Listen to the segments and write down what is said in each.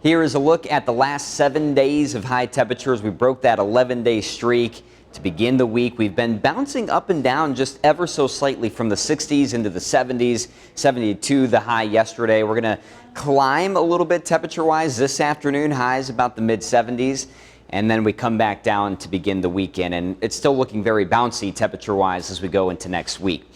Here is a look at the last 7 days of high temperatures. We broke that 11-day streak to begin the week. We've been bouncing up and down just ever so slightly from the 60s into the 70s, 72 the high yesterday. We're going to climb a little bit temperature-wise this afternoon, highs about the mid-70s. And then we come back down to begin the weekend, and it's still looking very bouncy temperature-wise as we go into next week.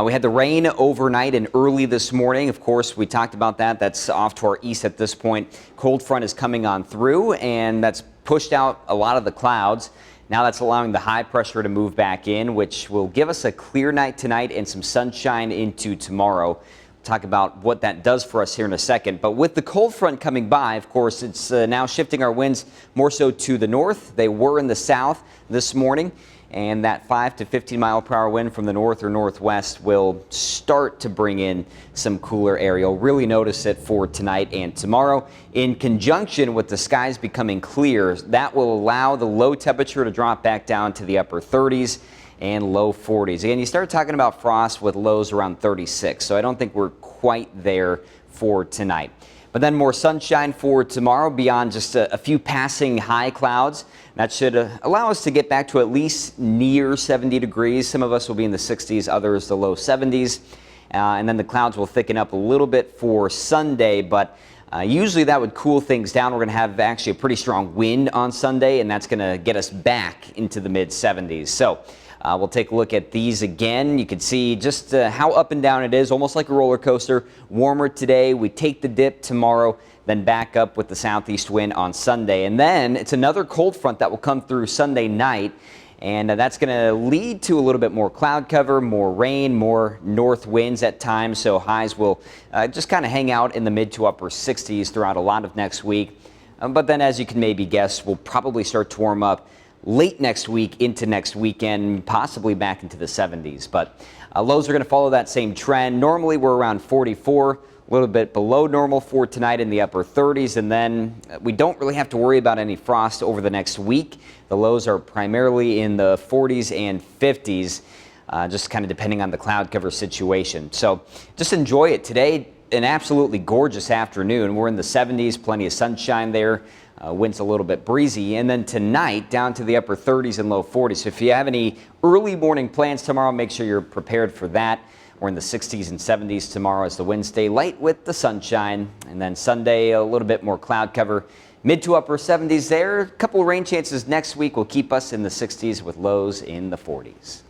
We had the rain overnight and early this morning. Of course, we talked about that. That's off to our east at this point. Cold front is coming on through, and that's pushed out a lot of the clouds. Now that's allowing the high pressure to move back in, which will give us a clear night tonight and some sunshine into tomorrow. Talk about what that does for us here in a second. But with the cold front coming by, of course, it's now shifting our winds more so to the north. They were in the south this morning, and that 5 to 15 mile per hour wind from the north or northwest will start to bring in some cooler air. You'll really notice it for tonight and tomorrow. In conjunction with the skies becoming clear, that will allow the low temperature to drop back down to the upper 30s and low 40s. Again, you start talking about frost with lows around 36, so I don't think we're quite there for tonight. But then more sunshine for tomorrow beyond just a few passing high clouds. That should allow us to get back to at least near 70 degrees. Some of us will be in the 60s, others the low 70s. And then the clouds will thicken up a little bit for Sunday, but usually that would cool things down. We're going to have actually a pretty strong wind on Sunday, and that's going to get us back into the mid 70s. So we'll take a look at these again. You can see just how up and down it is, almost like a roller coaster. Warmer today, we take the dip tomorrow, then back up with the southeast wind on Sunday. And then it's another cold front that will come through Sunday night, and that's going to lead to a little bit more cloud cover, more rain, more north winds at times. So highs will just kind of hang out in the mid to upper 60s throughout a lot of next week. But then, as you can maybe guess, we'll probably start to warm up late next week into next weekend, possibly back into the 70s. But lows are going to follow that same trend. Normally we're around 44, a little bit below normal for tonight in the upper 30s, and then we don't really have to worry about any frost over the next week. The lows are primarily in the 40s and 50s, just kind of depending on the cloud cover situation. So just enjoy it today. An absolutely gorgeous afternoon. We're in the 70s, plenty of sunshine there. Winds a little bit breezy, and then tonight down to the upper 30s and low 40s. So if you have any early morning plans tomorrow, make sure you're prepared for that. We're in the 60s and 70s tomorrow as the winds stay light with the sunshine, and then Sunday a little bit more cloud cover, mid to upper 70s there. A couple of rain chances next week will keep us in the 60s with lows in the 40s.